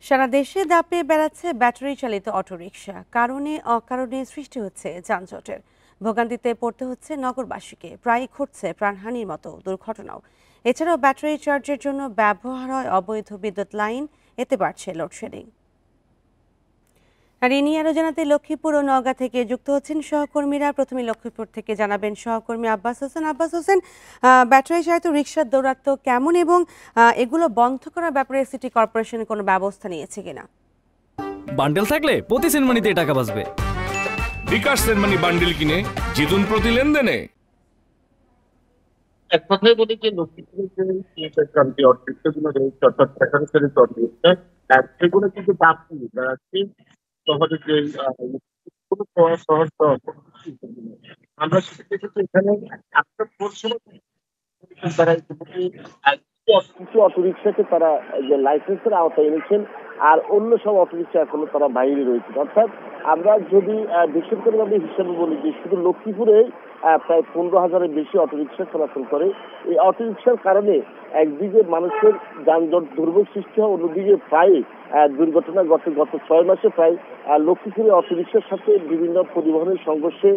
সারা দেশে দাপে বেড়াচ্ছে ব্যাটারি চালিত অটোরিকশা। কারণে অকারণে সৃষ্টি হচ্ছে যানজটের। ভোগান্তিতে পড়তে হচ্ছে নগরবাসীকে, প্রায়ই ঘটছে প্রাণহানির মতো দুর্ঘটনাও। এছাড়াও ব্যাটারি চার্জের জন্য ব্যবহার হয় অবৈধ বিদ্যুৎ লাইন, এতে বাড়ছে লোডশেডিং। আর এ নিয়ে আরো জানাতে লক্ষ্মীপুর ও নওগাঁ থেকে যুক্ত হচ্ছেন সহকর্মীরা। প্রথমে লক্ষ্মীপুর থেকে জানাবেন সহকর্মী আব্বাস হোসেন। ব্যাটারি চালিত রিকশার দৌরাত্ম্য কেমন এবং এগুলো বন্ধ করার ব্যাপারে সিটি কর্পোরেশন কোনো ব্যবস্থা নিয়েছে কিনা? বান্ডেল থাকলে প্রতি সেনমানিতে টাকা বাঁচবে। বিকাশ সেনমানি বান্ডেল কিনে জিতুন প্রতি লেনদেনে। এক কথায় বলি যে লক্ষ্মীপুরের ক্রান্তি অর্থগুলো রয়েছে, অর্থাৎ বেসরকারি রয়েছে, সেগুলো কিন্তু বাকি শহরে যে শহর আমরা সেটা দেখেছি এখানে একটা পরিষেবা তারা কিছু অটোরিকশাকে তারা যে লাইসেন্সের আওতায় এনেছেন, আর অন্য সব অটোরিকশা এখনো তারা বাইরে রয়েছে। অর্থাৎ আমরা যদি বেসরকারিভাবে হিসাবে বলি যে শুধু লক্ষ্মীপুরে প্রায় 15,000-এর বেশি অটোরিকশা চলাচল করে। এই অটোরিকশার কারণে একদিকে মানুষের যানজট দুর্ভোগ সৃষ্টি হয়, অন্যদিকে প্রায় দুর্ঘটনা গত 6 মাসে প্রায় লক্ষ্মীপুরে অটোরিকশার সাথে বিভিন্ন পরিবহনের সংঘর্ষে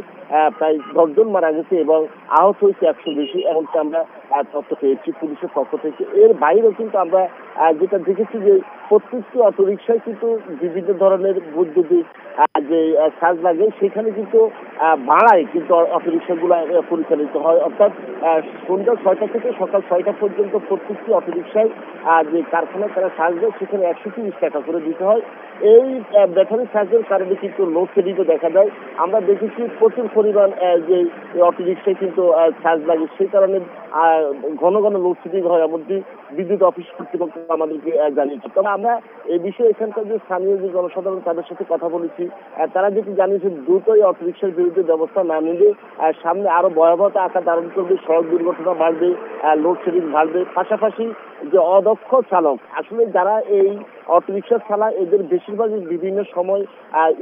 প্রায় 10 জন মারা গেছে এবং আহত হয়েছে 100 বেশি, এমনকি আমরা তথ্য পেয়েছি পুলিশের পক্ষ থেকে। এর বাইরেও কিন্তু আমরা যেটা দেখেছি যে প্রত্যেকটি অটোরিকশায় কিন্তু বিভিন্ন ধরনের বৈদ্যুতিক যে চার্জ লাগে, সেখানে কিন্তু ভাড়ায় কিন্তু অটোরিকশাগুলো পরিচালিত হয়। অর্থাৎ সন্ধ্যা 6টা থেকে সকাল 6টা পর্যন্ত প্রত্যেকটি অটোরিকশায় যে কারখানায় তারা চার্জ দেয়, সেখানে 130 টাকা করে দিতে হয়। এই ব্যাটারি চার্জের কারণে কিন্তু লোডশেডিংও দেখা দেয়। আমরা দেখেছি প্রচুর পরিমাণ যে অটোরিকশায় কিন্তু চার্জ লাগে, সেই কারণে ঘন ঘন লোডশেডিং হয়, এমনকি বিদ্যুৎ অফিস কর্তৃপক্ষ আমাদেরকে জানিয়েছে। তবে আমরা এই বিষয়ে এখানকার যে স্থানীয় যে জনসাধারণ তাদের সাথে কথা বলেছি, তারা যেটি জানিয়েছেন দ্রুত এই অটোরিকশার বিরুদ্ধে ব্যবস্থা না নিলে সামনে আরো ভয়াবহতা আকার ধারণ করবে, সড়ক দুর্ঘটনা বাড়বে, লোডশেডিং বাড়বে। পাশাপাশি যে অদক্ষ চালক, আসলে যারা এই অটোরিকশা চালায় এদের বেশিরভাগই বিভিন্ন সময়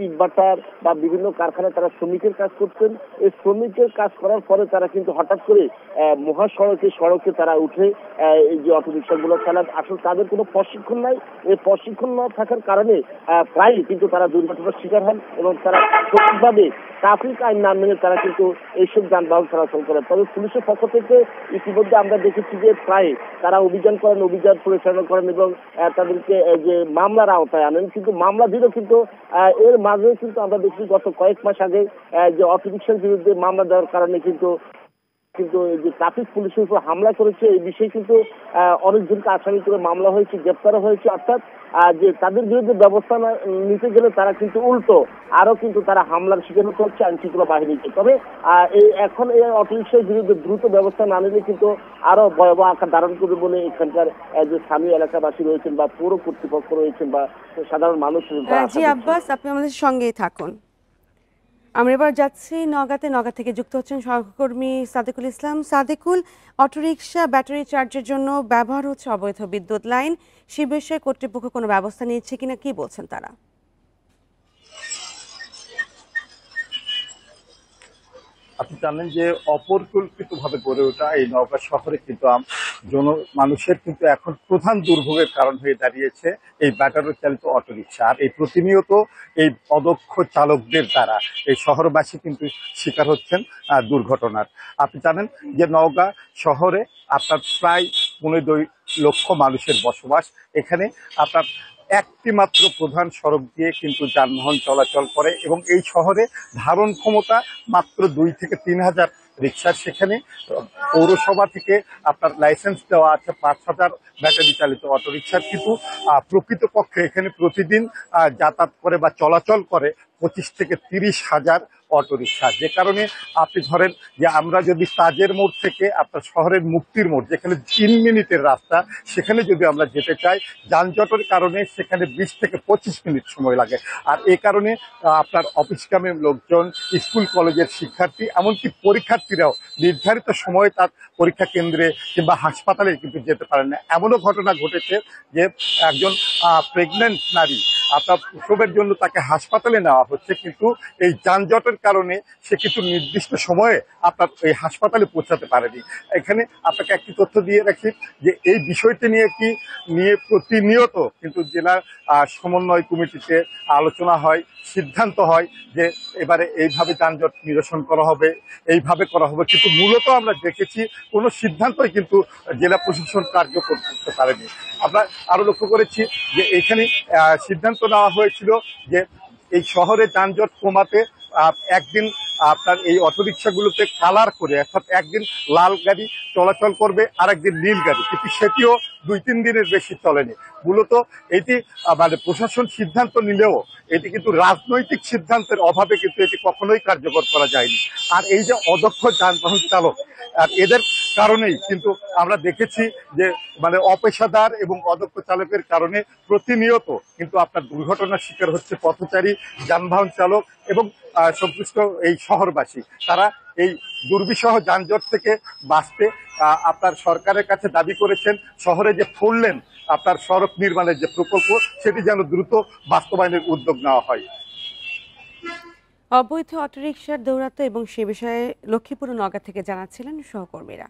ইটভাটার বা বিভিন্ন কারখানায় তারা শ্রমিকের কাজ করছেন। এই শ্রমিকের কাজ করার পরে তারা কিন্তু হঠাৎ করে সড়কে তারা উঠে এই যে অটোরিকশা গুলো চালান। আসলে তাদের কোনো প্রশিক্ষণ নাই। এই প্রশিক্ষণ না থাকার কারণে প্রায় কিন্তু তারা দুর্ঘটনার শিকার হন এবং তারা সঠিকভাবে ট্রাফিক আইন না মেনে তারা কিন্তু এইসব যানবাহন চলাচল করে। তবে পুলিশের পক্ষ থেকে ইতিমধ্যে আমরা দেখেছি যে প্রায় তারা অভিযান পরিচালনা করেন এবং তাদেরকে যে মামলার আওতায় আনেন। কিন্তু মামলা দিলেও কিন্তু এর মাঝে কিন্তু আমরা দেখছি গত কয়েক মাস আগে যে অটোরিকশার বিরুদ্ধে মামলা দেওয়ার কারণে কিন্তু যে ট্রাফিক পুলিশের উপর হামলা করেছে, এই বিষয়ে কিন্তু অনেকজনকে আসামি করে মামলা হয়েছে, গ্রেপ্তারও হয়েছে। অর্থাৎ যে তাদের বিরুদ্ধে ব্যবস্থা নিতে গেলে তারা কিন্তু উল্টো আরো কিন্তু তারা হামলার শিকার হতে হচ্ছে আইন শৃঙ্খলা বাহিনীকে। তবে এখন এই অটোরিকশার বিরুদ্ধে দ্রুত ব্যবস্থা না নিলে কিন্তু আরো ভয়াবহ আকার ধারণ করবে বলে এখানকার যে স্থানীয় এলাকাবাসী রয়েছেন বা পৌর কর্তৃপক্ষ রয়েছেন বা সাধারণ মানুষ। জি আব্বাস, আপনি আমাদের সঙ্গেই থাকুন। আমরা এবার যাচ্ছি নওগাঁ থেকে যুক্ত হচ্ছেন সহকর্মী সাদেকুল ইসলাম। সাদেকুল, অটোরিকশা ব্যাটারি চার্জের জন্য ব্যবহার হচ্ছে অবৈধ বিদ্যুৎ লাইন, সে বিষয়ে কর্তৃপক্ষ কোনো ব্যবস্থা নিয়েছে কিনা, কি বলছেন তারা? আপনি জানেন যে অপরিকল্পিতভাবে গড়ে ওঠা এই নওগাঁ শহরে কিন্তু মানুষের কিন্তু এখন প্রধান দুর্ভোগের কারণ হয়ে দাঁড়িয়েছে এই ব্যাটারি চালিত অটোরিকশা। আর এই প্রতিনিয়ত এই অদক্ষ চালকদের দ্বারা এই শহরবাসী কিন্তু শিকার হচ্ছেন দুর্ঘটনার। আপনি জানেন যে নওগাঁ শহরে আপনার প্রায় 15 লক্ষ মানুষের বসবাস। এখানে আপনার একটি মাত্র প্রধান সড়ক দিয়ে কিন্তু যানবাহন চলাচল করে এবং এই শহরে ধারণ ক্ষমতা মাত্র 2 থেকে 3 হাজার রিক্সার। সেখানে পৌরসভা থেকে আপনার লাইসেন্স দেওয়া আছে 5,000 ব্যাটারি চালিত অটোরিকশার, কিন্তু প্রকৃতপক্ষে এখানে প্রতিদিন যাতায়াত করে বা চলাচল করে 25 থেকে 30 হাজার অটোরিকশা। যে কারণে আপনি ধরেন যে আমরা যদি তাজের মোড় থেকে আপনার শহরের মুক্তির মোড়, যেখানে 3 মিনিটের রাস্তা, সেখানে যদি আমরা যেতে চাই যানজটের কারণে সেখানে 20 থেকে 25 মিনিট সময় লাগে। আর এ কারণে আপনার অফিসকামী লোকজন, স্কুল কলেজের শিক্ষার্থী, এমনকি পরীক্ষার্থীরাও নির্ধারিত সময়ে তার পরীক্ষা কেন্দ্রে কিংবা হাসপাতালে কিন্তু যেতে পারেন না। এমনও ঘটনা ঘটেছে যে একজন প্রেগনেন্ট নারী আপনার প্রসবের জন্য তাকে হাসপাতালে নেওয়া হচ্ছে, কিন্তু এই যানজটের কারণে সে কিন্তু নির্দিষ্ট সময়ে আপনার এই হাসপাতালে পৌঁছাতে পারেনি। এখানে আপনাকে একটি তথ্য দিয়ে রাখি যে এই বিষয়টি নিয়ে প্রতিনিয়ত কিন্তু জেলা সমন্বয় কমিটিতে আলোচনা হয়, সিদ্ধান্ত হয় যে এবারে এইভাবে যানজট নিরসন করা হবে, এইভাবে করা হবে, কিন্তু মূলত আমরা দেখেছি কোনো সিদ্ধান্তই কিন্তু জেলা প্রশাসন কার্যকর করতে পারেনি। আমরা আরো লক্ষ্য করেছি যে এখানে সিদ্ধান্ত নেওয়া হয়েছিল যে এই শহরে যানজট কমাতে একদিন আপনার এই অটোরিকশাগুলোতে কালার করে, অর্থাৎ একদিন লাল গাড়ি চলাচল করবে আর একদিন নীল গাড়ি, কিন্তু সেটিও 2-3 দিনের বেশি চলেনি। মূলত এটি মানে প্রশাসন সিদ্ধান্ত নিলেও এটি কিন্তু রাজনৈতিক সিদ্ধান্তের অভাবে কিন্তু এটি কখনোই কার্যকর করা যায়নি। আর এই যে অদক্ষ যানবাহন চালক, আর এদের কারণেই কিন্তু আমরা দেখেছি যে মানে অপেশাদার এবং অদক্ষ চালকের কারণে প্রতিনিয়ত কিন্তু আপনার দুর্ঘটনার শিকার হচ্ছে পথচারী, যানবাহন চালক এবং সংশ্লিষ্ট এই শহরবাসী। তারা এই দুর্বিষহ যানজট থেকে বাঁচতে আপনার সরকারের কাছে দাবি করেছেন শহরে যে 4 লেন আপনার সড়ক নির্মাণের যে প্রকল্প সেটি যেন দ্রুত বাস্তবায়নের উদ্যোগ নেওয়া হয়। অবৈধ অটোরিকশার দৌরাত্ম্য এবং সে বিষয়ে লক্ষ্মীপুর ও নওগাঁ থেকে জানাচ্ছিলেন সহকর্মীরা।